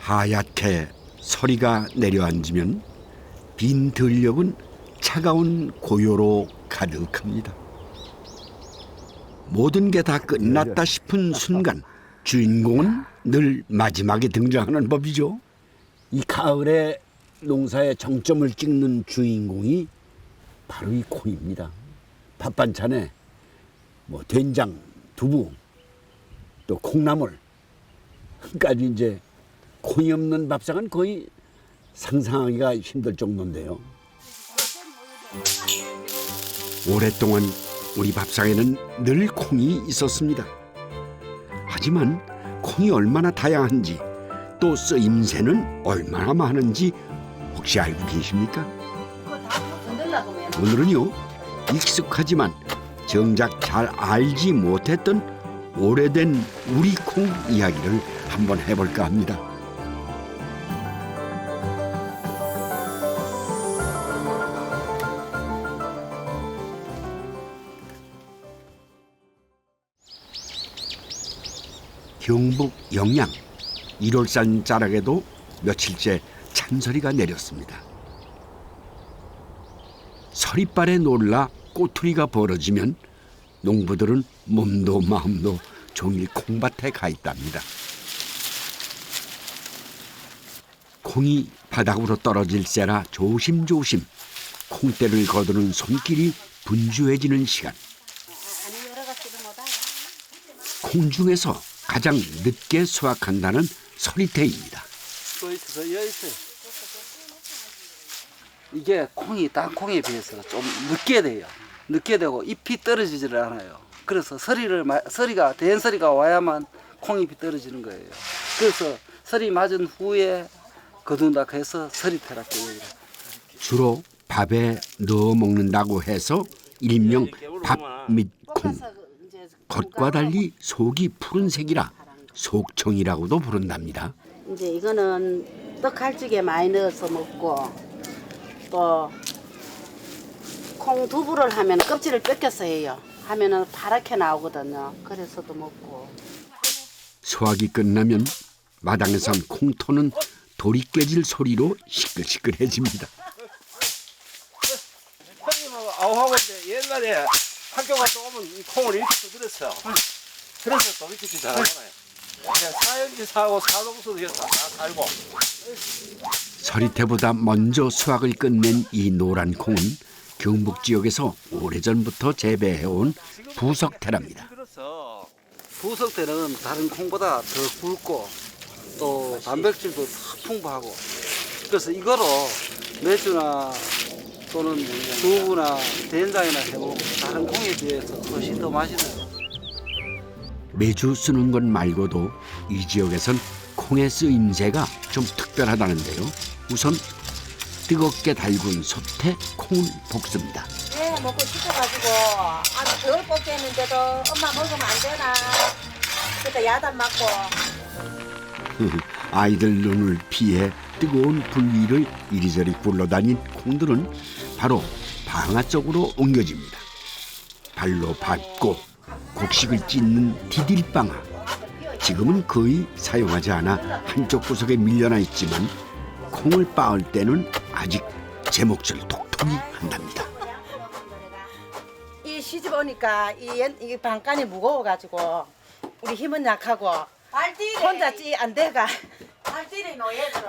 하얗게 서리가 내려앉으면 빈 들녘은 차가운 고요로 가득합니다. 모든 게 다 끝났다 싶은 순간 주인공은 늘 마지막에 등장하는 법이죠. 이 가을에 농사의 정점을 찍는 주인공이 바로 이 콩입니다. 밥 반찬에 된장, 두부, 또 콩나물까지 이제 콩이 없는 밥상은 거의 상상하기가 힘들 정도인데요. 오랫동안 우리 밥상에는 늘 콩이 있었습니다. 하지만 콩이 얼마나 다양한지 또 쓰임새는 얼마나 많은지 혹시 알고 계십니까? 오늘은요, 익숙하지만 정작 잘 알지 못했던 오래된 우리 콩 이야기를 한번 해볼까 합니다. 경북 영양 일월산 자락에도 며칠째 찬설이가 내렸습니다. 서리빨에 놀라 꼬투리가 벌어지면 농부들은 몸도 마음도 종일 콩밭에 가 있답니다. 콩이 바닥으로 떨어질세라 조심조심 콩대를 거두는 손길이 분주해지는 시간. 콩 중에서 가장 늦게 수확한다는 서리태입니다. 이게 콩이 땅콩에 비해서 좀 늦게 돼요. 늦게 되고 잎이 떨어지질 않아요. 그래서 서리가 된 서리가 와야만 콩잎이 떨어지는 거예요. 그래서 서리 맞은 후에 거둔다 해서 서리태라고 해요. 주로 밥에 넣어 먹는다고 해서 일명 밥 및 콩. 겉과 달리 속이 푸른색이라 속청이라고도 부른답니다. 이제 이거는 떡갈찌개 많이 넣어서 먹고 또 콩 두부를 하면 껍질을 뺏겨서 해요. 하면은 파랗게 나오거든요. 그래서도 먹고. 수확이 끝나면 마당에선 콩토는 돌이 깨질 소리로 시끌시끌해집니다. 형님하고 아우하고 옛날에 학교 갔다 오면 이 콩을 이렇게 두드렸어요. 그래서 또 이렇게 잘하잖아요. 사연지 사고 사동수도 다 살고. 서리태보다 먼저 수확을 끝낸 이 노란 콩은 경북 지역에서 오래전부터 재배해온 부석태랍니다. 부석태는 다른 콩보다 더 굵고 또 단백질도 풍부하고 그래서 이거로 맥주나 또는 두부나 된장이나 해먹고 다른 콩에 비해서 훨씬 더 맛있어요. 매주 쓰는 것 말고도 이 지역에선 콩의 쓰임새가 좀 특별하다는데요. 우선 뜨겁게 달군 솥에 콩을 볶습니다. 네, 먹고 싶어가지고 덜 볶겠는데도 엄마 먹으면 안 되나. 그때 야단 맞고. 아이들 눈을 피해 뜨거운 불 위를 이리저리 굴러다닌 콩들은 바로 방아 쪽으로 옮겨집니다. 발로 밟고 곡식을 찢는 디딜방아. 지금은 거의 사용하지 않아 한쪽 구석에 밀려나 있지만 콩을 빻을 때는 아직 제 몫을 톡톡히 한답니다. 이 시집 오니까 이 방간이 무거워가지고 우리 힘은 약하고 혼자 안 돼가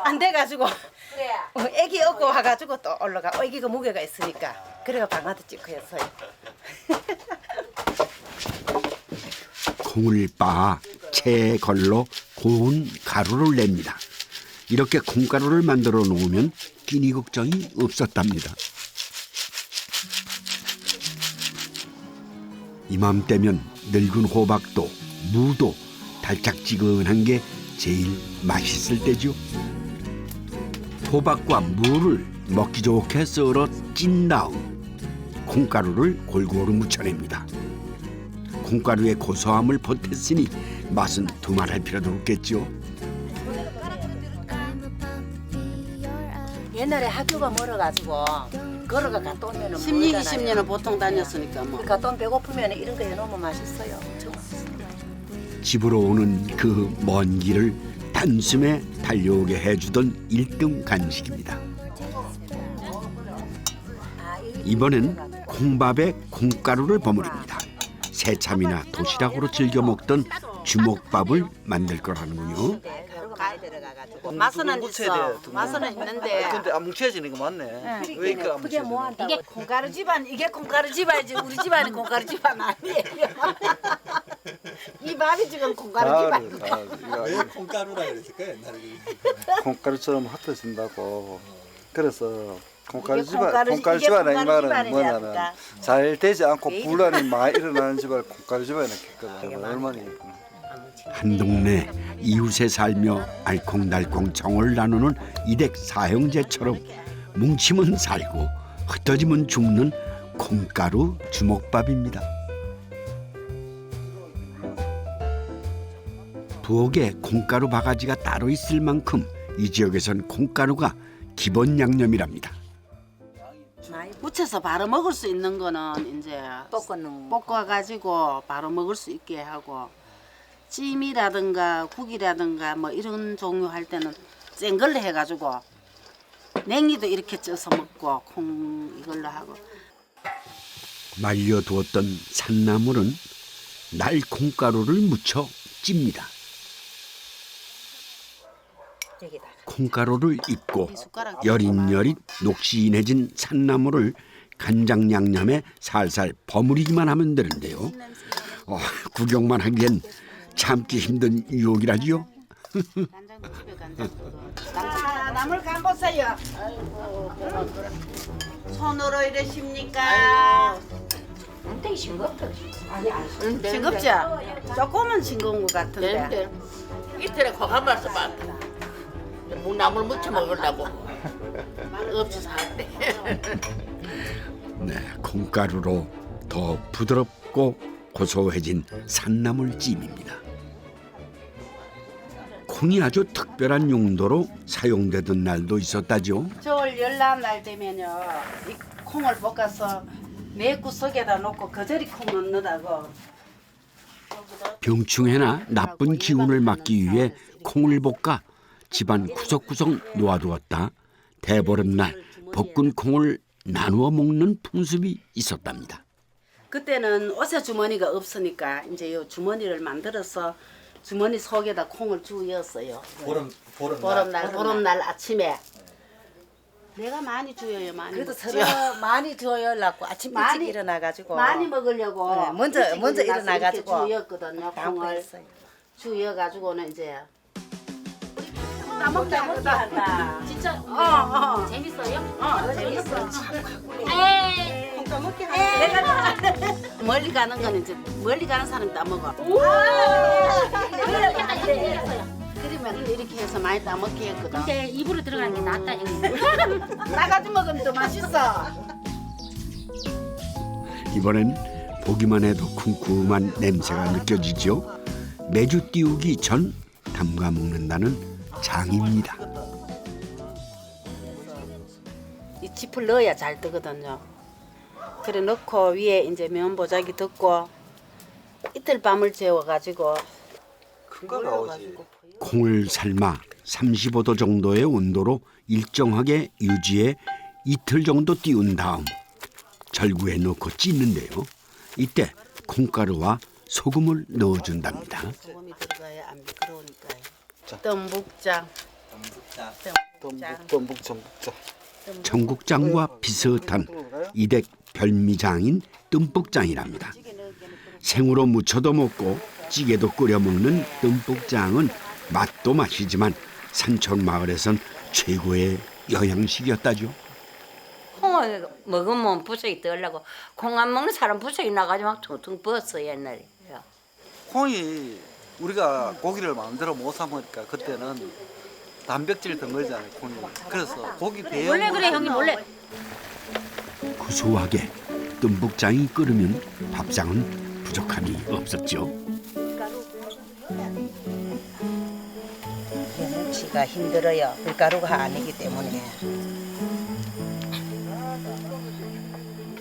안 돼가지고 애기 얻고 와가지고 또 올라가. 애기가 무게가 있으니까 그래가 방아도 찍고 했어요. 콩을 빻아 체에 걸러 고운 가루를 냅니다. 이렇게 콩가루를 만들어 놓으면 끼니 걱정이 없었답니다. 이맘때면 늙은 호박도 무도 달짝지근한 게 제일 맛있을 때죠. 호박과 무를 먹기 좋게 썰어 찐 다음 콩가루를 골고루 묻혀냅니다. 콩가루의 고소함을 보탰으니 맛은 두말할 필요도 없겠죠. 옛날에 학교가 멀어가지고 걸어가 갔다 오면 10년, 20년은 보통 다녔으니까 뭐. 갔다 오면 배고프면 이런 거 해놓으면 맛있어요. 정말 맛있어요. 집으로 오는 그 먼 길을 한숨에 달려오게 해주던 1등 간식입니다. 이번엔 콩밥에 콩가루를 버무립니다. 새참이나 도시락으로 즐겨 먹던 주먹밥을 만들 거라는군요. 맛은 있어. 맛은 있는데. 근데 안 뭉쳐지는 거 맞네. 왜 이렇게 안 뭉쳐지는 이게 콩가루 집안, 이게 콩가루 집안이지 우리 집안이 콩가루 집안 아니에요. 이 밥이 지금 콩가루 집안이야. 왜 콩가루라 그랬을까 옛날에? 콩가루처럼 흩어진다고. 그래서 콩가루 이게 집안, 콩가루- 콩가루 이게 집안의 이 콩가루 말은 집안이라니까. 뭐냐면 잘 되지 않고 분란이 많이 일어나는 집안을 콩가루 집안이라고 했거든. 얼마나 예쁘나. 한 동네 이웃에 살며 알콩달콩 정을 나누는 이댁 사형제처럼 뭉치면 살고 흩어지면 죽는 콩가루 주먹밥입니다. 부엌에 콩가루 바가지가 따로 있을 만큼 이 지역에선 콩가루가 기본 양념이랍니다. 무쳐서 바로 먹을 수 있는 거는 이제 볶아가지고 바로 먹을 수 있게 하고 찜이라든가 국이라든가 뭐 이런 종류 할 때는 센 걸로 해가지고 냉이도 이렇게 쪄서 먹고 콩 이걸로 하고 말려두었던 산나물은 날 콩가루를 묻혀 찝니다. 콩가루를 입고 여릿여릿 녹신해진 산나물을 간장 양념에 살살 버무리기만 하면 되는데요. 구경만 하기엔 참기 힘든 유혹이라지요. 간장도 집에 간장도 나물 간 보세요. 손으로 이러십니까? 되게 싱겁다. 싱겁죠? 조금은 싱거운 것 같은데 이틀에 콩한 말씀 많다. 묵나물 무쳐 먹으려고 말 없이 살때. 네, 콩가루로 더 부드럽고 고소해진 산나물 찜입니다. 콩이 아주 특별한 용도로 사용되던 날도 있었다죠. 겨울 열날 되면요 이 콩을 볶아서 매구 속에다 놓고 거저리 콩 넣는다고 병충해나 나쁜 기운을 막기 위해 콩을 볶아 집안 구석구석 놓아두었다 대보름날 볶은 콩을 나누어 먹는 풍습이 있었답니다. 그때는 옷에 주머니가 없으니까 이제 이 주머니를 만들어서 주머니 속에다 콩을 주었어요. 보름날 아침에 내가 많이 주어요. 많이 그래도 먹죠. 서로 많이 주어요라고 아침 일찍 일어나가지고 많이 먹으려고 네, 먼저 일찍 일어나서 일어나가지고 이렇게 주었거든요. 콩을 양보했어요. 주어가지고는 이제 따먹기 한다. 진짜 재밌어요? 재밌어. 따먹기 한다. 내가 멀리 가는 거는 이제 멀리 가는 사람이 따먹어. 그러면 이렇게 해서 많이 따먹게 했거든. 근데 입으로 들어가는 게 낫다 형님. 나가지 먹으면 더 맛있어. 이번엔 보기만 해도 쿰쿰한 냄새가 느껴지죠. 매주 띄우기 전 담가 먹는다는 장입니다. 이 짚을 넣어야 잘 뜨거든요. 그래 넣고 위에 이제 면보자기 덮고 이틀 밤을 재워가지고 큰거 나오지. 콩을 삶아 35도 정도의 온도로 일정하게 유지해 이틀 정도 띄운 다음 절구에 넣고 찢는데요. 이때 콩가루와 소금을 넣어준답니다. 소금이 들어가야 안 미끄러우니까요. 덤북장. 덤북장. 청국장과 비슷한 이댁 별미장인 듬뿍장이랍니다. 생으로 무쳐도 먹고 찌개도 끓여 먹는 듬뿍장은 맛도 맛이지만 산촌 마을에선 최고의 영양식이었다죠. 콩을 먹으면 부석이 떨라고 콩 안 먹는 사람 부석이 나가지고 막 퉁퉁 부었어 옛날에. 콩이 우리가 고기를 마음대로 못 사 먹으니까 그때는 단백질 덩어리잖아요, 콩이. 그래서 고기 대용. 원래 그래 형님 원래. 구수하게 듬뿍장이 끓으면 밥상은 부족함이 없었죠. 묵치가 힘들어요. 밀가루가 아니기 때문에.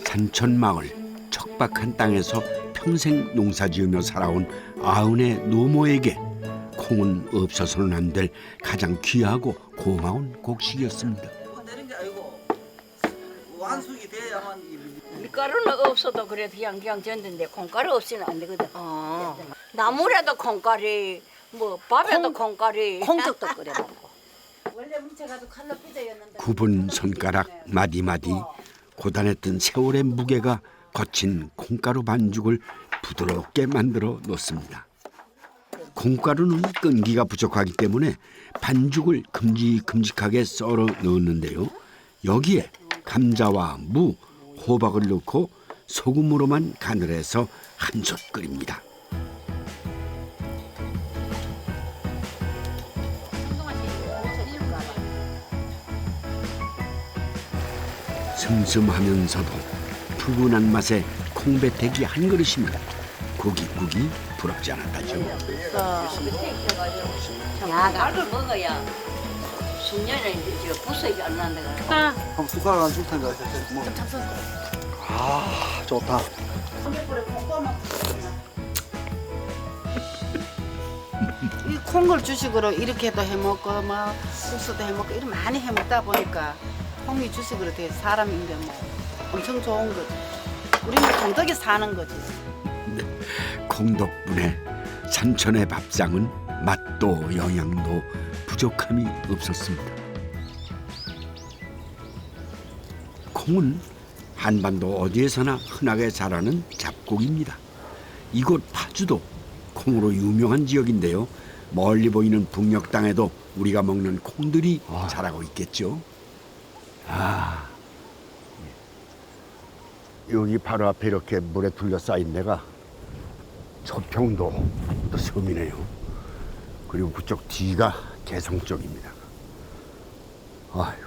산천 마을 척박한 땅에서 평생 농사지으며 살아온 아흔의 노모에게 콩은 없어서는 안 될 가장 귀하고 고마운 곡식이었습니다. 내는 게 아니고 완숙이 돼야만 밀가루는 없어도 그래 그냥 젓는데 콩가루 없이는 안 되거든. 나물에도 콩가루, 뭐 밥에도 콩가루, 콩죽도 끓여 먹고. 원래 뭉쳐가지고 칼로 삐져였는데 굽은 손가락 마디마디 고단했던 세월의 무게가 거친 콩가루 반죽을 부드럽게 만들어 놓습니다. 콩가루는 끈기가 부족하기 때문에 반죽을 큼직큼직하게 썰어 넣었는데요. 여기에 감자와 무, 호박을 넣고 소금으로만 간을 해서 한솥 끓입니다. 슴슴하면서도 푸근한 맛의 콩배태기 한 그릇이면 고깃국이 부럽지 않았다죠. 약을 먹어야 숙련에 이제 부석이 안 난다가. 그럼 숟가락 안 줄 텐데. 아 좋다. 이 콩을 주식으로 이렇게도 해먹고 뭐 국수도 해먹고 이렇게 많이 해먹다 보니까 콩이 주식으로 돼 사람인데 뭐 엄청 좋은 거지. 우리는 콩덕에 사는 거지. 콩 덕분에 산천의 밥상은 맛도 영양도 부족함이 없었습니다. 콩은 한반도 어디에서나 흔하게 자라는 잡곡입니다. 이곳 파주도 콩으로 유명한 지역인데요. 멀리 보이는 북녘 땅에도 우리가 먹는 콩들이 자라고 있겠죠. 여기 바로 앞에 이렇게 물에 둘러싸인 데가 초평도 또 섬이네요. 그리고 그쪽 뒤가 개성 쪽입니다. 아유,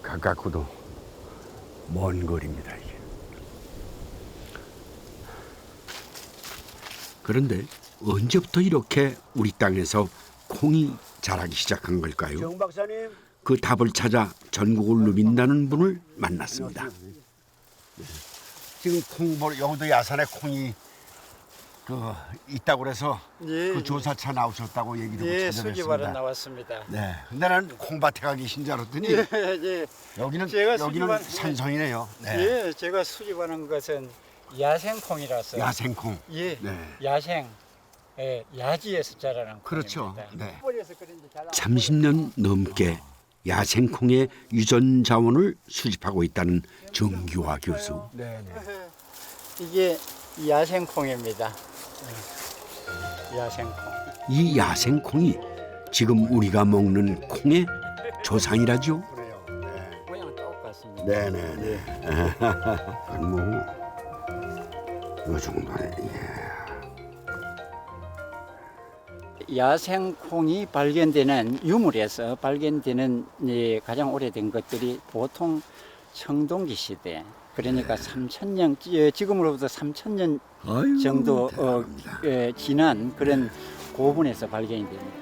가깝고도 먼 거리입니다 이게. 그런데 언제부터 이렇게 우리 땅에서 콩이 자라기 시작한 걸까요? 정 박사님. 그 답을 찾아 전국을 누빈다는 분을 만났습니다. 지금 콩볼 여기도 야산에 콩이 있다고 그래서 그 조사차 나오셨다고 얘기 듣고 찾아뵙습니다. 수집하러 나왔습니다. 네, 근데 나는 콩밭에 가 계신 줄 알았더니 여기는 산성이네요. 네. 예, 제가 수집하는 것은 야생콩이라서. 야생콩. 예, 네. 야생. 야지에서 자라는 그렇죠. 콩입니다. 네. 뿌리에서 그런지 잘 안 30년 넘게 야생콩의 유전 자원을 수집하고 있다는 정규화 교수. 이게 야생콩입니다. 야생콩. 이 야생콩이 지금 우리가 먹는 콩의 조상이라죠. 모양 똑같습니다. 네네네. 뭐, 이 정도네. 야생콩이 발견되는 유물에서 발견되는 가장 오래된 것들이 보통 청동기 시대, 그러니까 3,000년, 지금으로부터 3,000년 정도 지난 그런 고분에서 발견이 됩니다.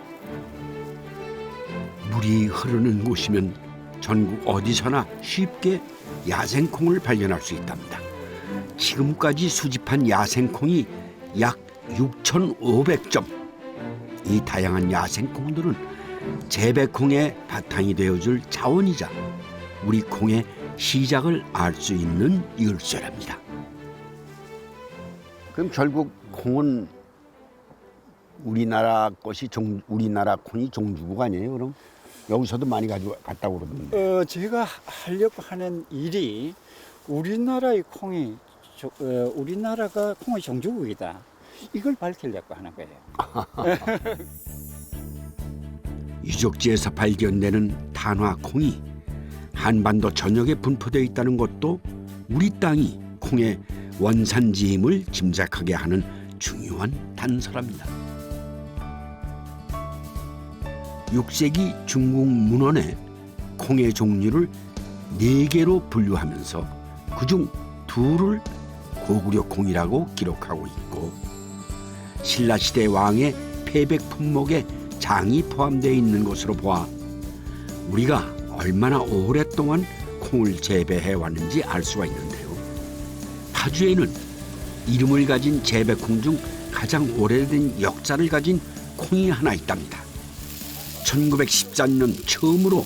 물이 흐르는 곳이면 전국 어디서나 쉽게 야생콩을 발견할 수 있답니다. 지금까지 수집한 야생콩이 약 6,500점. 이 다양한 야생콩들은 재배콩의 바탕이 되어줄 자원이자 우리 콩의 시작을 알 수 있는 열쇠랍니다. 그럼 결국 콩은 우리나라 것이 우리나라 콩이 종주국 아니에요? 그럼 여기서도 많이 가져갔다고 그러던데. 제가 하려고 하는 일이 우리나라의 콩이 우리나라가 콩의 종주국이다. 이걸 밝히려고 하는 거예요. 유적지에서 발견되는 탄화콩이 한반도 전역에 분포되어 있다는 것도 우리 땅이 콩의 원산지임을 짐작하게 하는 중요한 단서랍니다. 6세기 중국 문헌에 콩의 종류를 4개로 분류하면서 그중 2를 고구려 콩이라고 기록하고 있고 신라시대 왕의 패백 품목에 장이 포함되어 있는 것으로 보아 우리가 얼마나 오랫동안 콩을 재배해 왔는지 알 수가 있는데요. 파주에는 이름을 가진 재배콩 중 가장 오래된 역사를 가진 콩이 하나 있답니다. 1913년 처음으로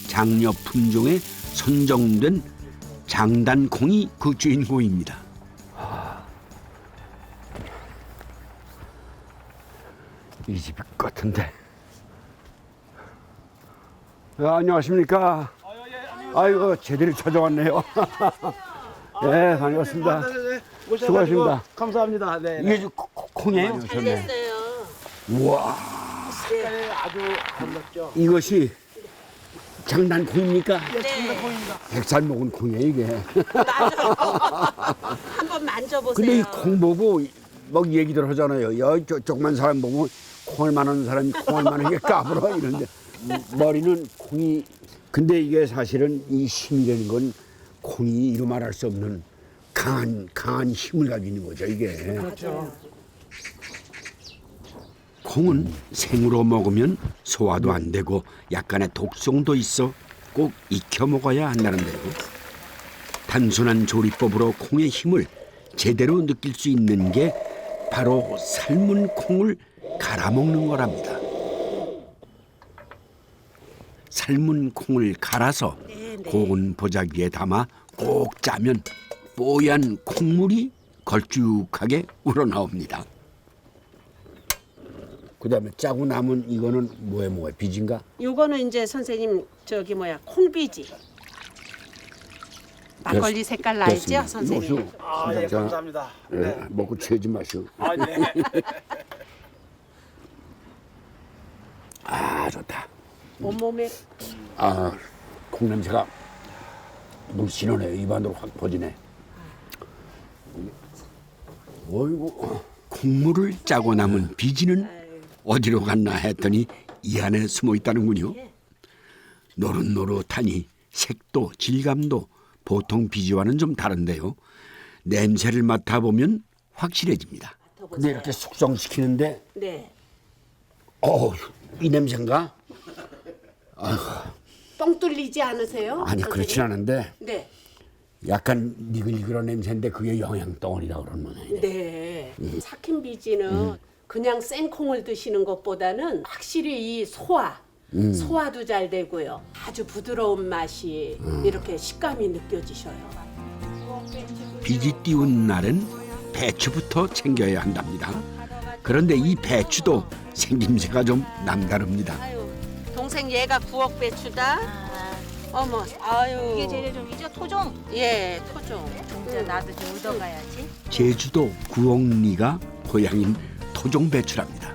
장려 품종에 선정된 장단콩이 그 주인공입니다. 이 집 같은데. 안녕하십니까? 아이고 제대로 찾아왔네요. 네, 반갑습니다. 수고하십니다. 감사합니다. 네. 이게 콩이에요? 우와. 아주 아름답죠. 이것이 장단콩입니까? 네. 장단콩입니다. 100살 먹은 콩이에요 이게. 한번 만져보세요. 근데 이 콩 보고 막 얘기들 하잖아요. 야, 조그만 사람 보면 콩을 많은 사람이 콩을 많은 게 까불어 이런데 머리는 콩이. 근데 이게 사실은 이 힘이라는 건 콩이 이루 말할 수 없는 강한 힘을 가지고 있는 거죠 이게. 그렇죠. 콩은 생으로 먹으면 소화도 안 되고 약간의 독성도 있어 꼭 익혀 먹어야 한다는데요. 단순한 조리법으로 콩의 힘을 제대로 느낄 수 있는 게 바로 삶은 콩을 갈아 먹는 거랍니다. 삶은 콩을 갈아서 고운 보자기에 담아 꼭 짜면 뽀얀 콩물이 걸쭉하게 우러나옵니다. 그다음에 짜고 남은 이거는 뭐에 비지인가? 요거는 이제 선생님 콩비지. 막걸리 색깔 나 있죠, 선생님? 아, 예, 감사합니다. 네, 먹고 취하지 마시오. 아, 네. 아 좋다. 온몸에 아, 콩 냄새가 물씬하네요. 입안으로 확 퍼지네. 어이구, 콩물을 짜고 남은 비지는 어디로 갔나 했더니 이 안에 숨어 있다는군요. 노릇노릇하니 색도 질감도 보통 비지와는 좀 다른데요. 냄새를 맡아보면 확실해집니다. 근데 이렇게 숙성시키는데 네. 이 냄새인가? 뻥 뚫리지 않으세요? 아니 그렇진 않은데 네. 약간 니글니글한 냄새인데 그게 영양덩어리라 그러는 거네. 네. 삭힌 비지는 그냥 생콩을 드시는 것보다는 확실히 이 소화도 잘 되고요. 아주 부드러운 맛이 이렇게 식감이 느껴지셔요. 비지 띄운 날은 배추부터 챙겨야 한답니다. 그런데 이 배추도 생김새가 좀 남다릅니다. 동생 얘가 구억 배추다. 어머, 아유. 이게 재래종이죠? 토종. 예, 토종. 진짜 나도 좀 얻어가야지. 제주도 구옥리가 고향인 토종 배추랍니다.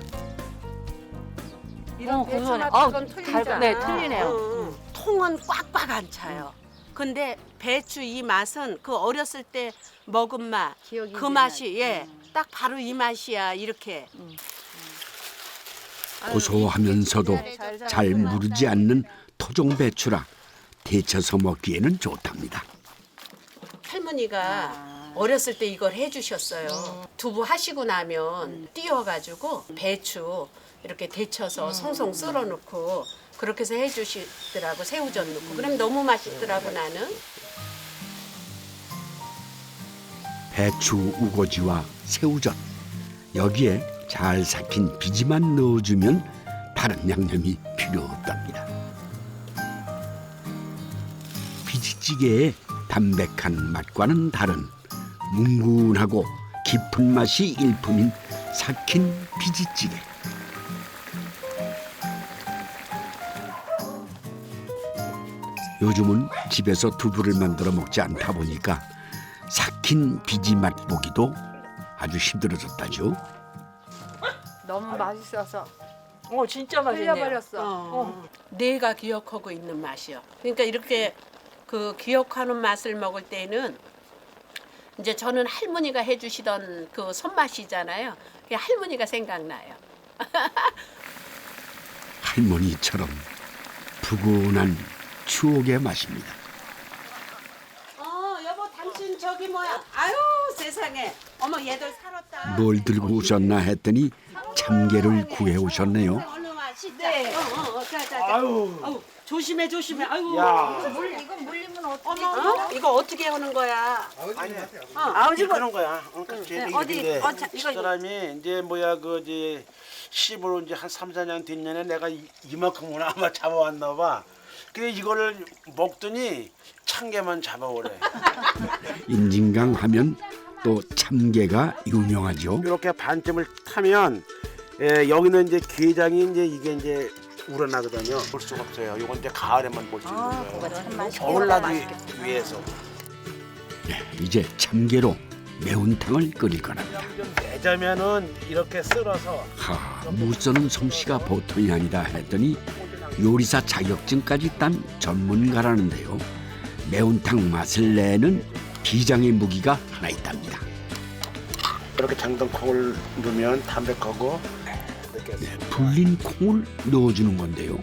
이런 고소하네. 네, 틀리네요. 통은 꽉꽉 안 차요. 근데 배추 이 맛은 그 어렸을 때 먹은 맛, 기억이 그 있는 맛이 딱 바로 이 맛이야 이렇게. 고소하면서도 잘 무르지 않는 토종 배추라 데쳐서 먹기에는 좋답니다. 할머니가 어렸을 때 이걸 해주셨어요. 두부 하시고 나면 띄워가지고 배추 이렇게 데쳐서 송송 썰어놓고 그렇게 해서 해주시더라고. 새우젓 넣고. 그럼 너무 맛있더라고 나는. 배추 우거지와 새우젓 여기에 잘 삭힌 비지만 넣어주면 다른 양념이 필요 없답니다. 비지찌개의 담백한 맛과는 다른 뭉근하고 깊은 맛이 일품인 삭힌 비지찌개. 요즘은 집에서 두부를 만들어 먹지 않다 보니까 삭힌 비지 맛보기도 아주 힘들어졌다죠. 너무 맛있어서 진짜 흘려버렸어. 내가 기억하고 있는 맛이요. 그러니까 이렇게 그 기억하는 맛을 먹을 때는 이제 저는 할머니가 해주시던 그 손맛이잖아요. 그게 할머니가 생각나요. 할머니처럼 푸근한 추억의 맛입니다. 여보 당신 저기 뭐야? 아유 세상에. 어머 얘들 살았다. 뭘 들고 오셨나 했더니 참게를 구해 오셨네요. 어느 맛이? 네. 자. 아유. 조심해. 아이고. 야. 이건 물리면 어머, 이거 어떻게 하는 거야? 아버지 그런 거야. 어디? 이거 사람이 이제 뭐야 그 이제 씹으로 이제 한 3, 4년 뒷년에 내가 이만큼은 아마 잡아왔나 봐. 그래 이거를 먹더니 참게만 잡아오래. 인진강 하면 또 참게가 유명하죠. 이렇게 반쯤을 타면 여기는 이제 게장이 이제 이게 이제 우러나거든요. 볼 수가 없어요. 이건 이제 가을에만 볼 수 있는 거예요. 겨울 나기 위해서. 이제 참게로 매운탕을 끓일 거랍니다. 좀 내자면은 이렇게 썰어서 무 써는 솜씨가 보통이 아니다 했더니 요리사 자격증까지 딴 전문가라는데요. 매운탕 맛을 내는 비장의 무기가 하나 있답니다. 이렇게 장동 콩을 넣으면 담백하고 불린 콩을 넣어주는 건데요.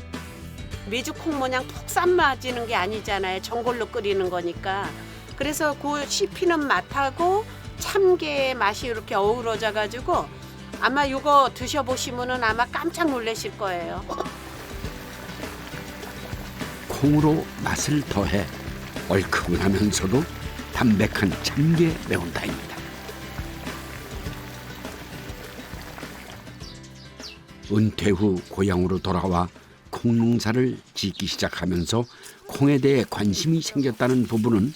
미주콩 모양 푹 삶아지는 게 아니잖아요. 전골로 끓이는 거니까. 그래서 그 씹히는 맛하고 참게의 맛이 이렇게 어우러져 가지고 아마 이거 드셔보시면은 아마 깜짝 놀라실 거예요. 콩으로 맛을 더해 얼큰하면서도 담백한 참게 매운탕입니다. 은퇴 후 고향으로 돌아와 콩농사를 짓기 시작하면서 콩에 대해 관심이 생겼다는 부부는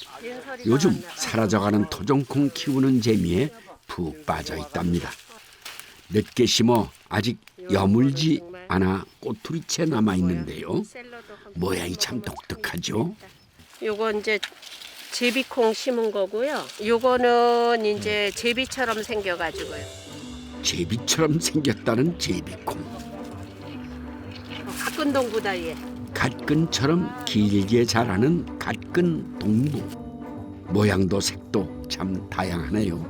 요즘 사라져가는 토종콩 키우는 재미에 푹 빠져 있답니다. 늦게 심어 아직 여물지 않아 꼬투리채 남아 있는데요. 모양이 참 독특하죠. 요거 이제 제비콩 심은 거고요. 요거는 이제 제비처럼 생겨가지고요. 제비처럼 생겼다는 제비콩. 갓근동보다 얘. 갓근처럼 길게 자라는 갓근동부. 모양도 색도 참 다양하네요.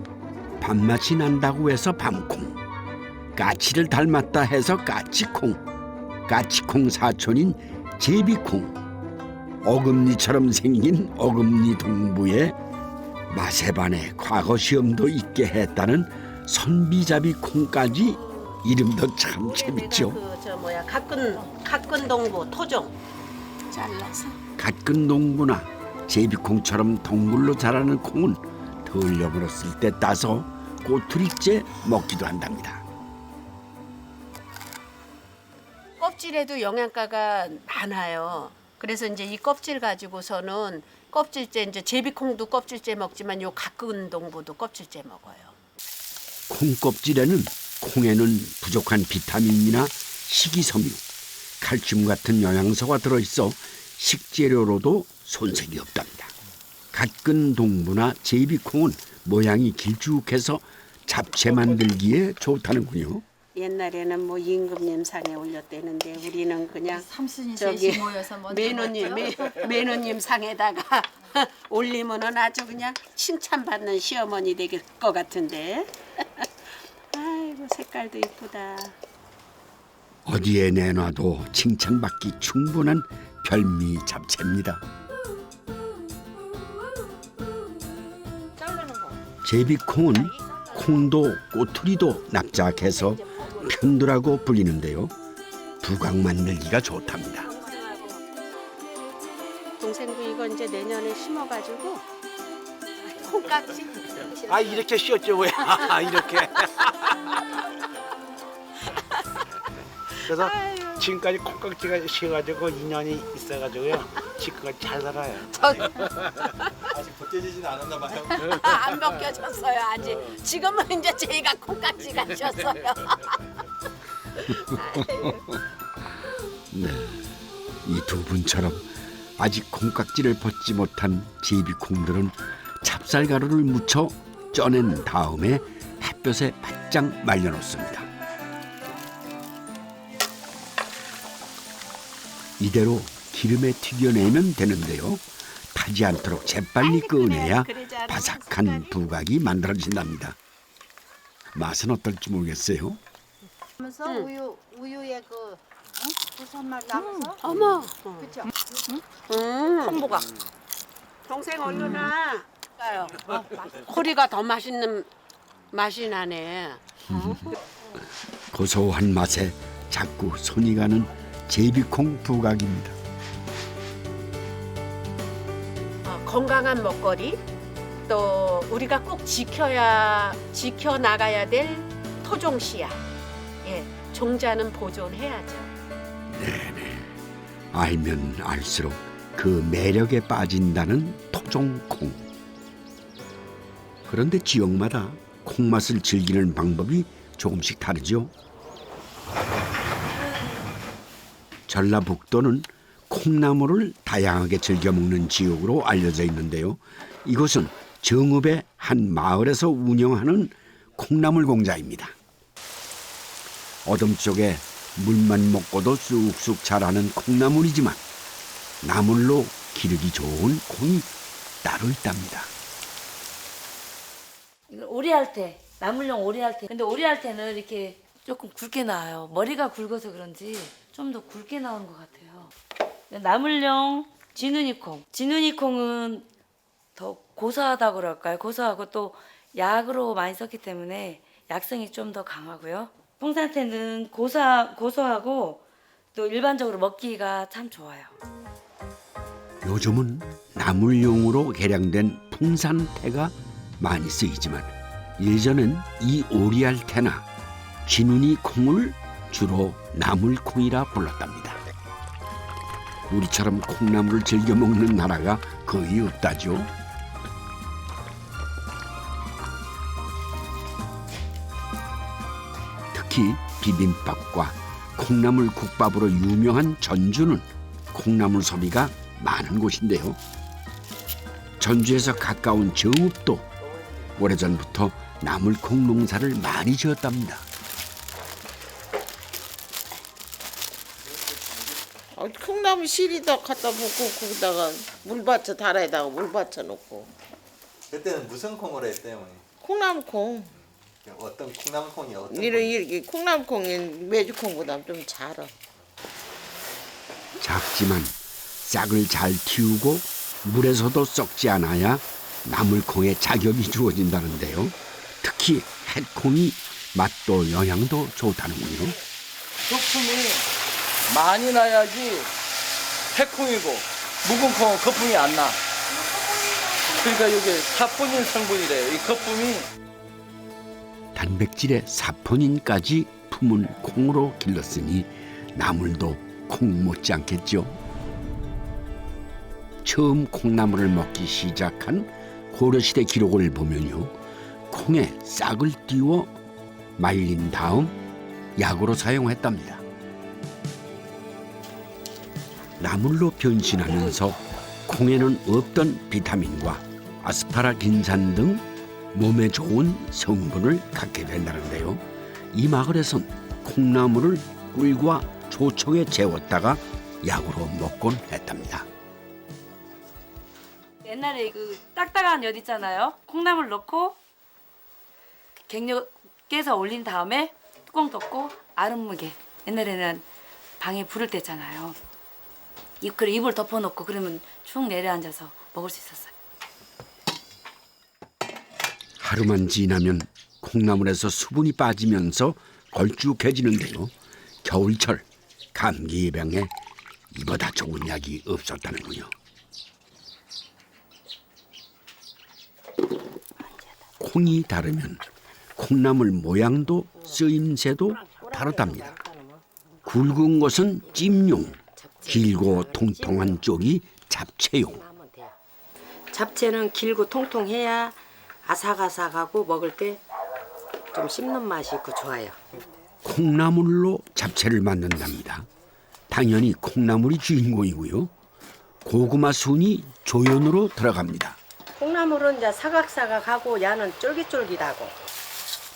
밥맛이 난다고 해서 밤콩, 까치를 닮았다 해서 까치콩, 까치콩 사촌인 제비콩, 어금니처럼 생긴 어금니 동부에 맛에 반해 과거 시험도 있게 했다는 선비잡이 콩까지 이름도 참 재밌죠. 갓근동부 토종 잘라서. 갓근동부나 제비콩처럼 동굴로 자라는 콩은 덜 여물었을 때 따서 꼬투리째 먹기도 한답니다. 껍질에도 영양가가 많아요. 그래서 이제 이 껍질 가지고서는 껍질째 이제 제비콩도 껍질째 먹지만 요 갓근동부도 껍질째 먹어요. 콩껍질에는 콩에는 부족한 비타민이나 식이섬유, 칼슘 같은 영양소가 들어있어 식재료로도 손색이 없답니다. 갓근동부나 제비콩은 모양이 길쭉해서 잡채 만들기에 좋다는군요. 옛날에는 뭐 임금님 상에 올렸대는데 우리는 그냥 저기 매너님 상에다가 올리면은 아주 그냥 칭찬받는 시어머니 될 것 같은데. 아이고 색깔도 이쁘다. 어디에 내놔도 칭찬받기 충분한 별미 잡채입니다. 제비콩은 콩도 꼬투리도 납작해서 편두라고 불리는데요. 부각 만들기가 좋답니다. 동생도 이거 이제 내년에 심어가지고 콩깍지. 아 이렇게 씌었죠 왜? 이렇게. 그래서 지금까지 콩깍지가 씌어가지고 인연이 있어가지고요. 지금까지 잘 살아요. 아직 벗겨지지는 않았나 봐요. 안 벗겨졌어요 아직. 지금은 이제 저희가 콩깍지가 씌었어요. 네, 이 두 분처럼 아직 콩깍지를 벗지 못한 제비콩들은 찹쌀가루를 묻혀 쪄낸 다음에 햇볕에 바짝 말려놓습니다. 이대로 기름에 튀겨내면 되는데요. 타지 않도록 재빨리 꺼내야 바삭한 부각이 만들어진답니다. 맛은 어떨지 모르겠어요. 우유에 그 부산말 나면서 어머. 그죠? 콩부각. 동생 얼른 와. 가요. 코리가 더 맛있는 맛이 나네. 고소한 맛에 자꾸 손이 가는 제비콩 부각입니다. 건강한 먹거리, 또 우리가 꼭 지켜나가야 될 토종 씨앗. 예, 종자는 보존해야죠. 네네. 알면 알수록 그 매력에 빠진다는 토종콩. 그런데 지역마다 콩맛을 즐기는 방법이 조금씩 다르죠. 전라북도는 콩나물을 다양하게 즐겨 먹는 지역으로 알려져 있는데요. 이곳은 정읍의 한 마을에서 운영하는 콩나물 공장입니다. 어둠 속에 물만 먹고도 쑥쑥 자라는 콩나물이지만 나물로 기르기 좋은 콩이 따로 있답니다. 이걸 오리할 때, 나물용 오리할 때. 근데 오리할 때는 이렇게 조금 굵게 나와요. 머리가 굵어서 그런지 좀 더 굵게 나오는 것 같아요. 나물용 지느니콩. 지느니콩은 더 고소하다고 그럴까요? 고소하고 또 약으로 많이 썼기 때문에 약성이 좀 더 강하고요. 콩산태는 고소하고 또 일반적으로 먹기가 참 좋아요. 요즘은 나물용으로 개량된 풍산태가 많이 쓰이지만 예전엔 이 오리알태나 쥐눈이 콩을 주로 나물콩이라 불렀답니다. 우리처럼 콩나물을 즐겨 먹는 나라가 거의 없다죠. 특히 비빔밥과 콩나물 국밥으로 유명한 전주는 콩나물 소비가 많은 곳인데요. 전주에서 가까운 정읍도 오래전부터 나물콩 농사를 많이 지었답니다. 콩나물 실이다 갖다 붓고 거기다가 물 받쳐 달아에다가 물 받쳐 놓고. 그때는 무슨 콩으로 했대요, 어머니? 콩나물콩. 어떤 콩나물콩이 어떤? 이렇게 콩나물콩이 메주콩보다 좀 작아. 작지만 싹을 잘 틔우고 물에서도 썩지 않아야 나물콩의 자격이 주어진다는데요. 특히 햇콩이 맛도 영양도 좋다는군요. 거품이 많이 나야지 해콩이고 묵은 콩은 거품이 안 나. 그러니까 이게 사포닌 성분이래요. 이 거품이 단백질에 사포닌까지 품은 콩으로 길렀으니 나물도 콩 못지않겠죠. 처음 콩나물을 먹기 시작한 고려시대 기록을 보면요, 콩에 싹을 띄워 말린 다음 약으로 사용했답니다. 나물로 변신하면서 콩에는 없던 비타민과 아스파라긴산 등 몸에 좋은 성분을 갖게 된다는데요. 이 마을에선 콩나물을 꿀과 조청에 재웠다가 약으로 먹곤 했답니다. 옛날에 그 딱딱한 엿 있잖아요. 콩나물 넣고 갱년 깨서 올린 다음에 뚜껑 덮고 아름무게. 옛날에는 방에 불을 뗐잖아요. 그래 이불 덮어놓고 그러면 쭉 내려앉아서 먹을 수 있었어요. 하루만 지나면 콩나물에서 수분이 빠지면서 걸쭉해지는데요. 겨울철 감기 예방에 이보다 좋은 약이 없었다는군요. 콩이 다르면 콩나물 모양도 쓰임새도 다르답니다. 굵은 것은 찜용, 길고 통통한 쪽이 잡채용. 잡채는 길고 통통해야 아삭아삭하고 먹을 때 좀 씹는 맛이 있고 좋아요. 콩나물로 잡채를 만든답니다. 당연히 콩나물이 주인공이고요. 고구마 순이 조연으로 들어갑니다. 콩나물은 이제 사각사각하고 야는 쫄깃쫄깃하고.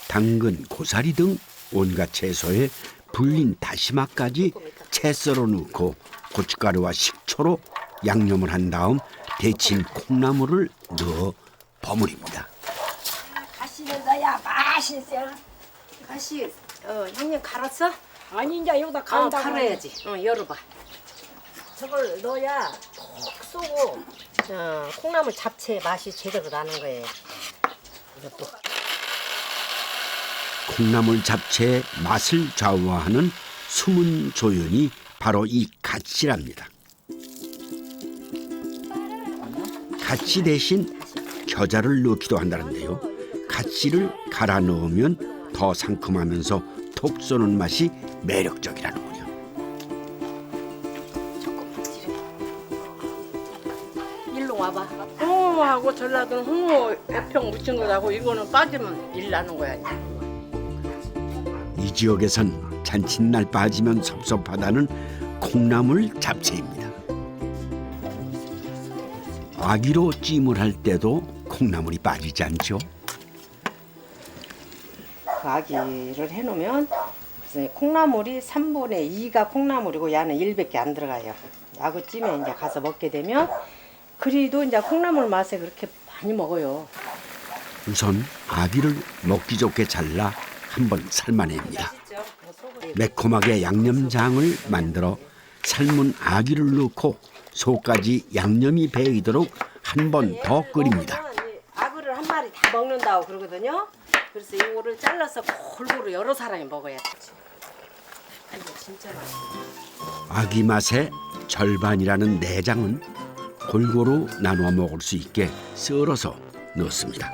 당근, 고사리 등 온갖 채소에 불린 다시마까지 채 썰어 넣고 고춧가루와 식초로 양념을 한 다음 데친 콩나물을 넣어 버무립니다. 가시는 거야 맛있어. 가시 형님 갈았어? 아니 이제 여기다 갈다가 갈아야지. 열어봐. 저걸 넣어야 톡 쏘고 콩나물 잡채 맛이 제대로 나는 거예요. 이것도. 콩나물 잡채의 맛을 좌우하는 숨은 조연이 바로 이 갓이랍니다. 가치 대신 겨자를 넣기도 한다는데요. 가치를 갈아 넣으면 더 상큼하면서 톡 쏘는 맛이 매력적이라는군요. 일로 와봐. 홍어하고 전라도는 홍어 애평 무친 거라고 이거는 빠지면 일 나는 거야. 이 지역에선 잔칫날 빠지면 섭섭하다는 콩나물 잡채입니다. 아기로 찜을 할 때도 콩나물이 빠지지 않죠. 그 아기를 해놓으면 콩나물이 3분의 2가 콩나물이고 야는 1밖에 안 들어가요. 아구찜에 이제 가서 먹게 되면 그리도 이제 콩나물 맛에 그렇게 많이 먹어요. 우선 아기를 먹기 좋게 잘라 한번 삶아냅니다. 매콤하게 양념장을 만들어 삶은 아기를 넣고 속까지 양념이 배이도록 한 번 더 끓입니다. 아구를 한 마리 다 먹는다고 그러거든요. 그래서 이거를 잘라서 골고루 여러 사람이 먹어야 돼. 이거 진짜 맛있어. 아기 맛의 절반이라는 내장은 골고루 나누어 먹을 수 있게 썰어서 넣습니다.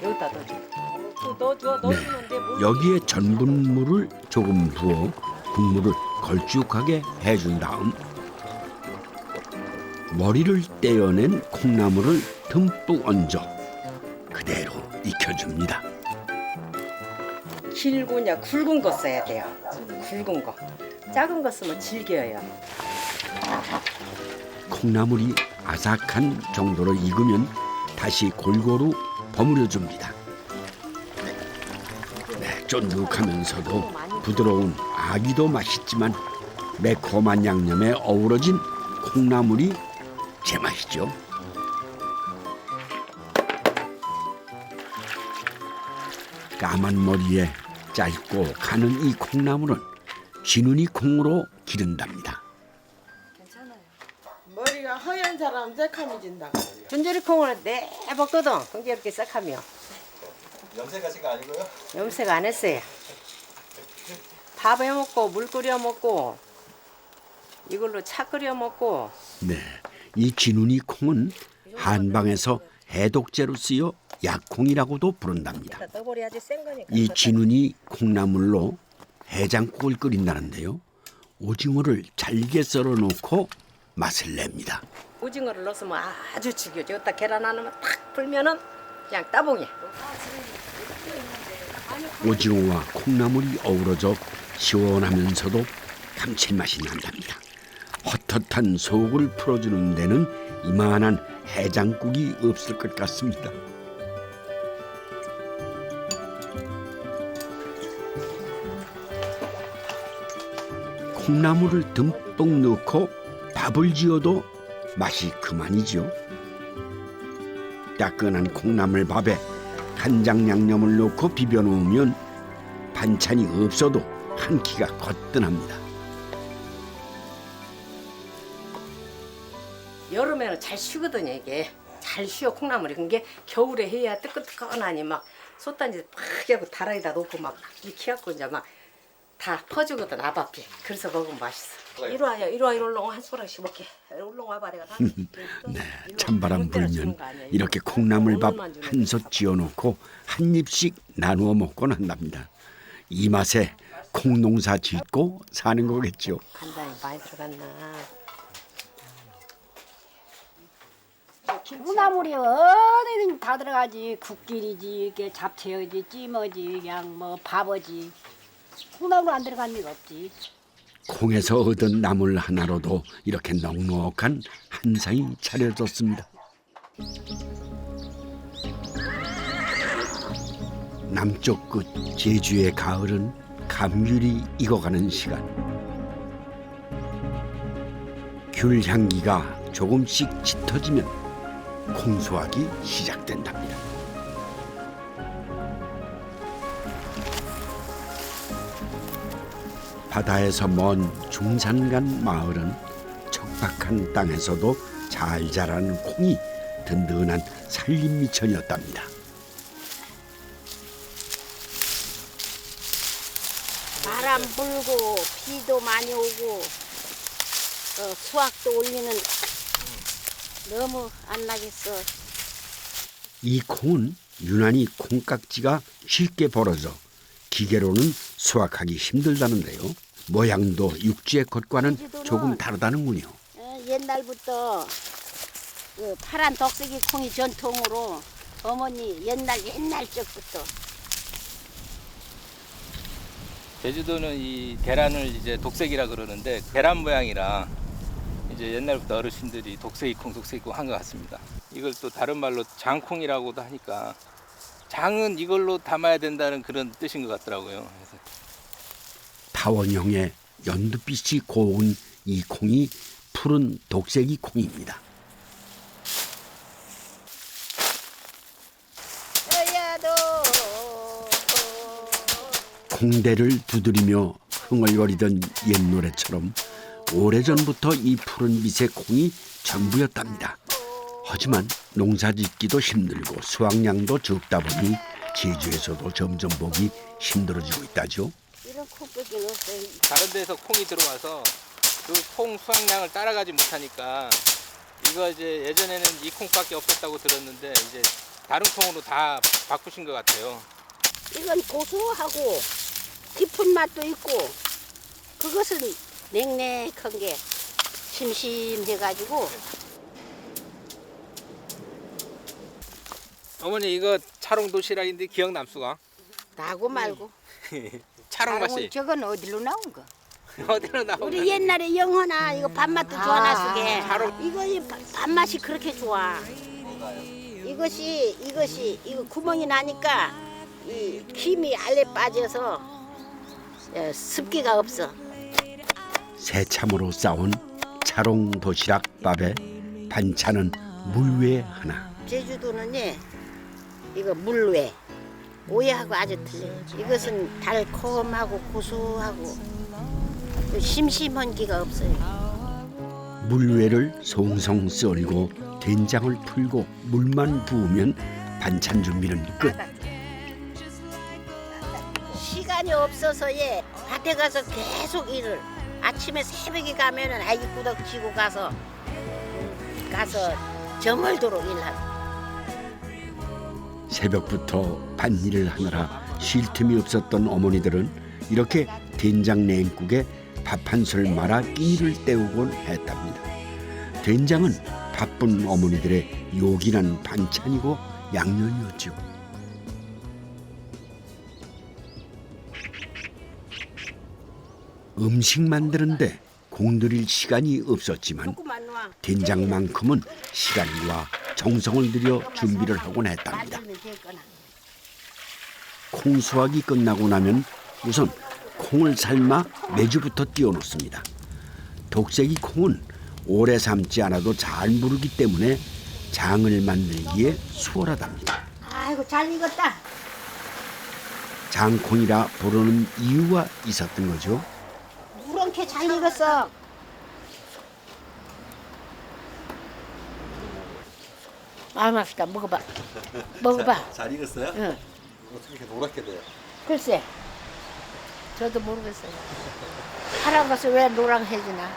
여기다 넣어줘. 네, 여기에 전분물을 조금 부어 국물을 걸쭉하게 해준 다음 머리를 떼어낸 콩나물을 듬뿍 얹어 그대로 익혀줍니다. 길고 이제 굵은 거 써야 돼요. 굵은 거. 작은 거 쓰면 질겨요. 콩나물이 아삭한 정도로 익으면 다시 골고루 버무려줍니다. 네, 쫀득하면서도 부드러운 아기도 맛있지만 매콤한 양념에 어우러진 콩나물이 제맛이죠. 까만 머리에 짧고 가는 이 콩나물은 쥐눈이 콩으로 기른답니다. 머리가 허연 사람 새카매진다. 준저리 콩을 내먹거든. 근데 이렇게 싹하며 염색하신 거 아니고요? 염색 안 했어요. 밥 해 먹고 물 끓여 먹고 이걸로 차 끓여 먹고. 네, 이 쥐눈이 콩은 한방에서 해독제로 쓰여 약콩이라고도 부른답니다. 떠버려야지 센 거니까. 이 쥐눈이 콩나물로 해장국을 끓인다는데요. 오징어를 잘게 썰어 놓고 맛을 냅니다. 오징어를 넣었으면 아주 죽여져. 여기다 계란 하나만 탁 풀면은 그냥 따봉이야. 오징어와 콩나물이 어우러져 시원하면서도 감칠맛이 난답니다. 헛헛한 속을 풀어주는 데는 이만한 해장국이 없을 것 같습니다. 콩나물을 듬뿍 넣고 밥을 지어도 맛이 그만이죠. 따끈한 콩나물 밥에 간장 양념을 넣고 비벼 놓으면 반찬이 없어도 한 끼가 거뜬합니다. 여름에는 잘 쉬거든요. 이게 잘 쉬어 콩나물이. 그게 겨울에 해야 뜨끈뜨끈하니 막 솥단지 팍 하고 다라이다 놓고 막 익혀갖고 이제 막 다 퍼주거든 아바피. 그래서 먹으면 맛있어. 이리 와요. 이리 와. 이리로 한 숟가락씩 먹게. 이리로 와봐. 내가 다 네, 찬바람 불면 이렇게 콩나물밥 한솥 지어놓고 한 입씩 나누어 먹곤 한답니다. 이 맛에 콩농사 짓고 사는 거겠죠. 간장이 많이 들어갔나. 콩나물이 어디든 다 들어가지. 국길이지, 이게 잡채어지, 찜어지, 그냥 뭐 밥어지. 콩나물 안 들어간 일 없지. 콩에서 얻은 나물 하나로도 이렇게 넉넉한 한상이 차려졌습니다. 남쪽 끝 제주의 가을은 감귤이 익어가는 시간. 귤 향기가 조금씩 짙어지면 콩수확이 시작된답니다. 바다에서 먼 중산간 마을은 척박한 땅에서도 잘 자라는 콩이 든든한 살림미천이었답니다. 바람 불고 비도 많이 오고 수확도 올리는 너무 안 나겠어. 이 콩은 유난히 콩깍지가 쉽게 벌어져 기계로는 수확하기 힘들다는데요. 모양도 육지의 것과는 조금 다르다는군요. 옛날부터 그 파란 독색이 콩이 전통으로 어머니 옛날 적부터. 제주도는 이 계란을 이제 독색이라 그러는데 계란 모양이라 이제 옛날부터 어르신들이 독색이 콩 한 것 같습니다. 이걸 또 다른 말로 장콩이라고도 하니까 장은 이걸로 담아야 된다는 그런 뜻인 것 같더라고요. 그래서 타원형의 연두빛이 고운 이 콩이 푸른 독색이 콩입니다. 콩대를 두드리며 흥얼거리던 옛 노래처럼 오래전부터 이 푸른 빛의 콩이 전부였답니다. 하지만 농사짓기도 힘들고 수확량도 적다 보니 제주에서도 점점 보기 힘들어지고 있다죠. 이런 콩밖에 없어요. 다른 데서 콩이 들어와서 그 콩 수확량을 따라가지 못하니까 이거 이제 예전에는 이 콩밖에 없었다고 들었는데 이제 다른 콩으로 다 바꾸신 것 같아요. 이건 고소하고 깊은 맛도 있고 그것은 냉랭한 게 심심해가지고. 어머니 이거 차롱 도시락인데 기억 남수가? 나고 말고. 차롱 맛이. 저건 어디로 나온 거? 어디로 나온 거? 우리 옛날에 영혼아 이거 밥맛도 좋아나 쓰게. 이거 이 밥맛이 그렇게 좋아. 이것이 이거 구멍이 나니까 이 김이 알레 빠져서 습기가 없어. 새참으로 싸온 차롱 도시락밥에 반찬은 물회 하나. 제주도는 이거 물회. 오해하고 아주 틀려요. 이것은 달콤하고 고소하고 심심한 기가 없어요. 물회를 송송 썰고 된장을 풀고 물만 부으면 반찬 준비는 끝. 시간이 없어서 밭에 가서 계속 일을 아침에 새벽에 가면은 아기 꾸덕 쥐고 가서 저물도록 일하고. 새벽부터 밭일을 하느라 쉴 틈이 없었던 어머니들은 이렇게 된장 냉국에 밥 한 술 말아 끼니를 때우곤 했답니다. 된장은 바쁜 어머니들의 요긴한 반찬이고 양념이었죠. 음식 만드는데 공들일 시간이 없었지만 된장만큼은 시간과 정성을 들여 준비를 하곤 했답니다. 콩 수확이 끝나고 나면 우선 콩을 삶아 메주부터 띄워놓습니다. 독색이 콩은 오래 삶지 않아도 잘 무르기 때문에 장을 만들기에 수월하답니다. 아이고 잘 익었다. 장콩이라 부르는 이유가 있었던 거죠. 누렇게 잘 익었어. 아 맛있다. 먹어봐. 잘 익었어요? 응. 어떻게 이렇게 노랗게 돼요? 글쎄, 저도 모르겠어요. 파란 것을 왜 노랑해지나.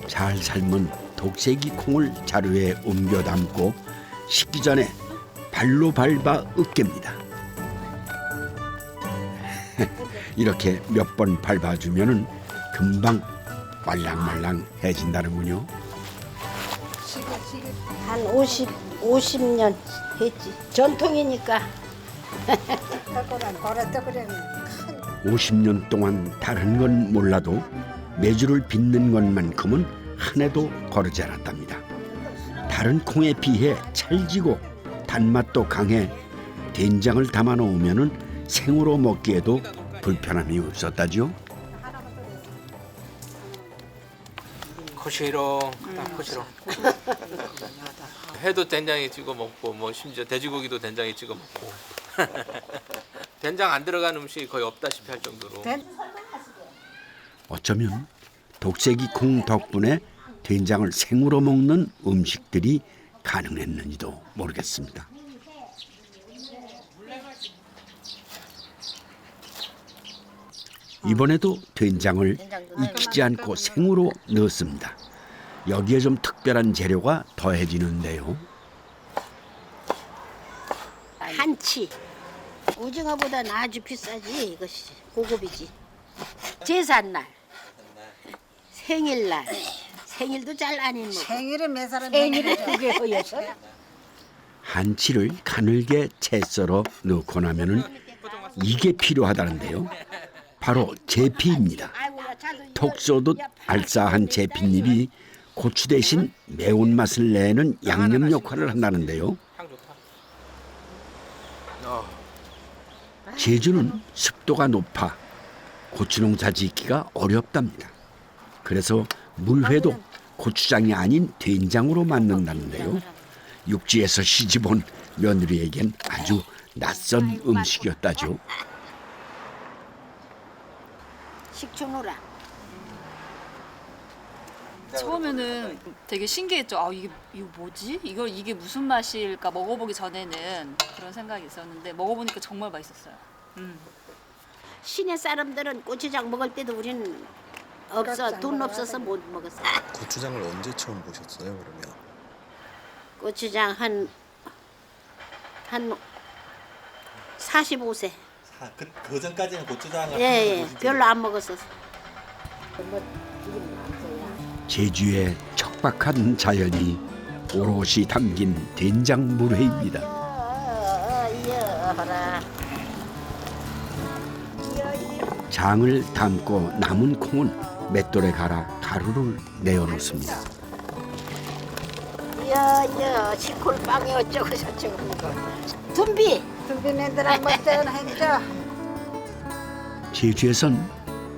잘 삶은 독색이 콩을 자루에 옮겨 담고 식기 전에 발로 밟아 으깹니다. 이렇게 몇 번 밟아주면은 금방 말랑말랑해진다는군요. 한 50년 했지. 전통이니까. 50년 동안 다른 건 몰라도 메주를 빚는 것만큼은 한 해도 거르지 않았답니다. 다른 콩에 비해 찰지고 단맛도 강해 된장을 담아 놓으면은 생으로 먹기에도 불편함이 없었다죠. 코시롱, 딱 코시롱. 회도 된장에 찍어 먹고 뭐 심지어 돼지고기도 된장에 찍어 먹고. 된장 안 들어간 음식이 거의 없다시피 할 정도로. 어쩌면 독색이 콩 덕분에 된장을 생으로 먹는 음식들이 가능했는지도 모르겠습니다. 이번에도 된장을 익히 익히지 않고 생으로 넣었습니다. 여기에 좀 특별한 재료가 더해지는데요. 한치. 오징어보다는 아주 비싸지. 이것이 고급이지. 제삿날, 생일날, 생일도 잘 아닌 뭐. 생일은 몇 사람 생일은 그게 뭐였어? 한치를 가늘게 채 썰어 넣고 나면은 이게 필요하다는데요. 바로 제피입니다. 톡 쏘듯 알싸한 제피잎이 고추 대신 매운맛을 내는 양념 역할을 한다는데요. 제주는 습도가 높아 고추농사 짓기가 어렵답니다. 그래서 물회도 고추장이 아닌 된장으로 만든다는데요. 육지에서 시집온 며느리에겐 아주 낯선 음식이었다죠. 식초 넣어라. 처음에는 되게 신기했죠. 아, 이게 뭐지? 이게 무슨 맛일까 먹어보기 전에는 그런 생각이 있었는데 먹어보니까 정말 맛있었어요. 시내 사람들은 고추장 먹을 때도 우리는 없어. 돈 없어서 못 먹었어. 고추장을 언제 처음 보셨어요, 그러면? 고추장 한 45세. 그 전까지는 고추장을 예, 별로 안 먹었었어. 제주의 척박한 자연이 오롯이 담긴 된장 물회입니다. 장을 담고 남은 콩은 맷돌에 갈아 가루를 내어놓습니다. 시콜빵이 어쩌고 저쩌고 둔비 둔비네들랑 먹자는 했죠. 제주에선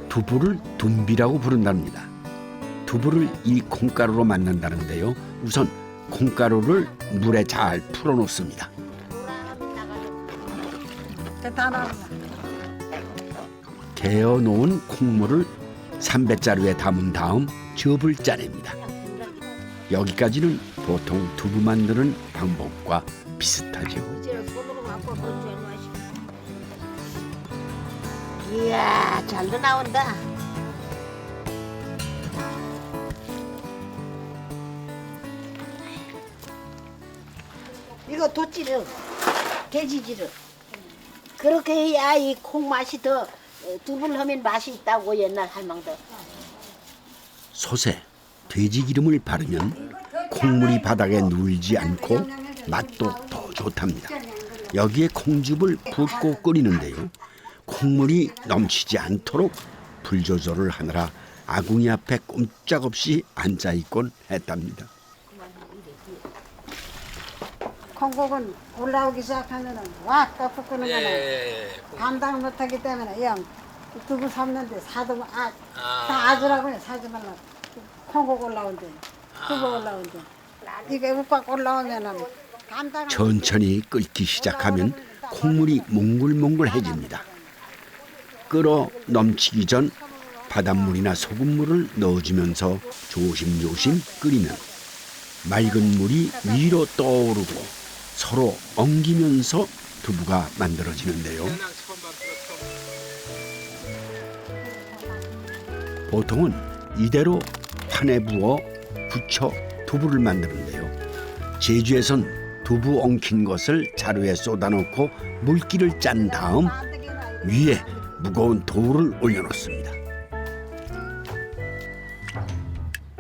두부를 둔비라고 부른답니다. 두부를 이 콩가루로 만든다는데요. 우선 콩가루를 물에 잘 풀어놓습니다. 개어놓은 콩물을 삼배자루에 담은 다음 즙을 짜냅니다. 여기까지는 보통 두부 만드는 방법과 비슷하죠. 이야, 잘도 나온다. 이거 도찌르, 돼지지르. 그렇게 해야 이 콩 맛이 더 두부를 하면 맛이 있다고 옛날 할망들. 솥에 돼지 기름을 바르면 콩물이 바닥에 누이지 않고 맛도 더 좋답니다. 여기에 콩즙을 붓고 끓이는데요. 콩물이 넘치지 않도록 불 조절을 하느라 아궁이 앞에 꼼짝없이 앉아있곤 했답니다. 콩국은 올라오기 시작하면은 왔다 푸끄는 거는 감당 못하기 때문에 영 두부 삶는데 사도 다 아주라고 해. 사지 말라고. 콩국 올라온대, 두부 올라온대. 이게 우박 올라오면은 감당. 천천히 끓기 시작하면 콩물이 몽글몽글해집니다. 끓어 넘치기 전 바닷물이나 소금물을 넣어주면서 조심조심 끓이면 맑은 물이 위로 떠오르고 서로 엉기면서 두부가 만들어지는데요. 보통은 이대로 판에 부어 부쳐 두부를 만드는데요. 제주에선 두부 엉킨 것을 자루에 쏟아놓고 물기를 짠 다음 위에 무거운 돌을 올려놓습니다.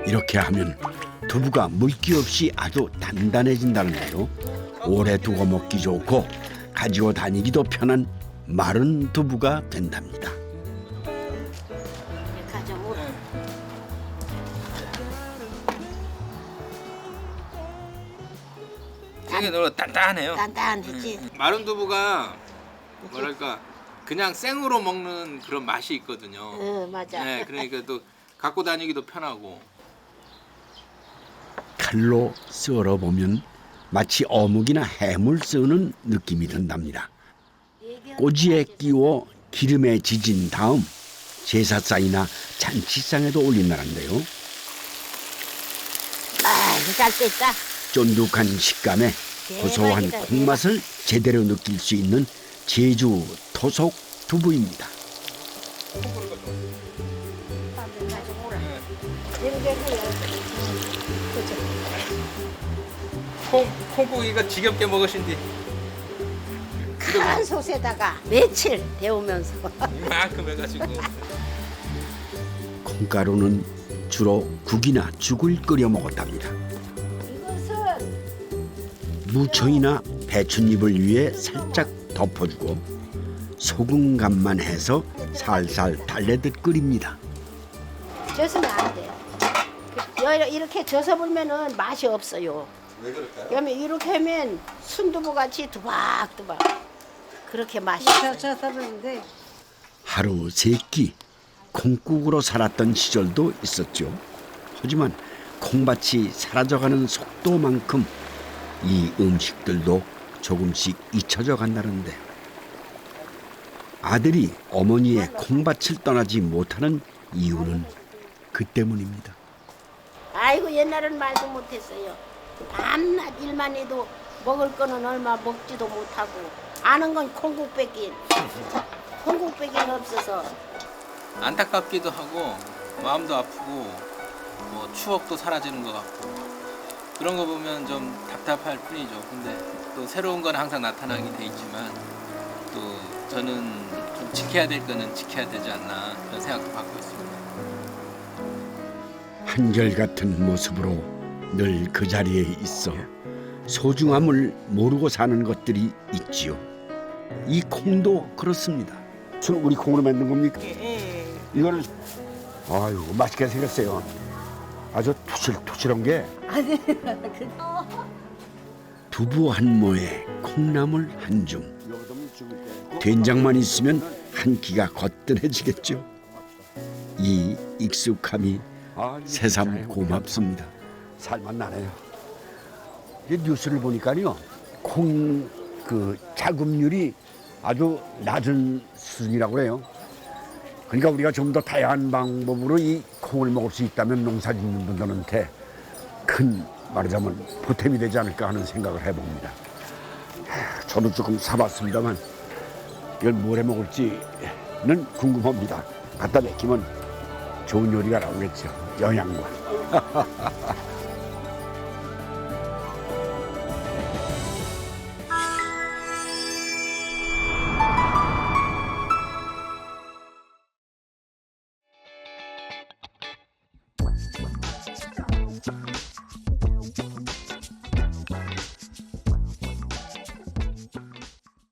이렇게 하면 두부가 물기 없이 아주 단단해진다는데요. 오래 두고 먹기 좋고 가지고 다니기도 편한 마른 두부가 된답니다. 되게 너무 단단해요. 단단하지. 마른 두부가 뭐랄까 그냥 생으로 먹는 그런 맛이 있거든요. 맞아. 네, 그러니까 또 갖고 다니기도 편하고. 칼로 썰어보면 마치 어묵이나 해물 쓰는 느낌이 든답니다. 꼬지에 끼워 기름에 지진 다음 제사상이나 잔치상에도 올린다는데요. 잘 뺐다. 쫀득한 식감에 고소한 콩맛을 제대로 느낄 수 있는 제주 토속 두부입니다. 콩고기가 지겹게 먹으신디. 큰 솥에다가 며칠 데우면서 이만큼 해가지고. 콩가루는 주로 국이나 죽을 끓여 먹었답니다. 무청이나 배춧잎을 위해 살짝 덮어주고 소금 간만 해서 살살 달래듯 끓입니다. 젖으면 안 돼. 이렇게 젖어 불면은 맛이 없어요. 왜 그럴까요? 그러면 이렇게 하면 순두부 같이 두박두박 그렇게 맛이 젖었는데 하루 세 끼 콩국으로 살았던 시절도 있었죠. 하지만 콩밭이 사라져가는 속도만큼 이 음식들도 조금씩 잊혀져 간다는데 아들이 어머니의 콩밭을 떠나지 못하는 이유는 그 때문입니다. 아이고 옛날엔 말도 못했어요. 밤낮 일만 해도 먹을 거는 얼마 먹지도 못하고 아는 건 콩국밖에 없어서 안타깝기도 하고 마음도 아프고 뭐 추억도 사라지는 것 같고 그런 거 보면 좀 답답할 뿐이죠. 근데 또 새로운 건 항상 나타나게 돼 있지만 또 저는 좀 지켜야 될 거는 지켜야 되지 않나 그런 생각도 갖고 있습니다. 한결같은 모습으로 늘 그 자리에 있어 소중함을 모르고 사는 것들이 있지요. 이 콩도 그렇습니다. 우리 콩으로 만든 겁니까? 이거는 아유 맛있게 생겼어요. 아주 토실토실한 게 아니 두부 한 모에 콩나물 한 줌. 된장만 있으면 한 끼가 거뜬해지겠죠. 이 익숙함이 새삼 고맙습니다. 살만 나네요. 뉴스를 보니까요, 콩 그 자급률이 아주 낮은 수준이라고 해요. 그러니까 우리가 좀 더 다양한 방법으로 이 콩을 먹을 수 있다면 농사 짓는 분들한테 큰 말하자면 보탬이 되지 않을까 하는 생각을 해봅니다. 저도 조금 사봤습니다만 이걸 뭘 해 먹을지는 궁금합니다. 갖다 맡기면 좋은 요리가 나오겠죠. 영양과.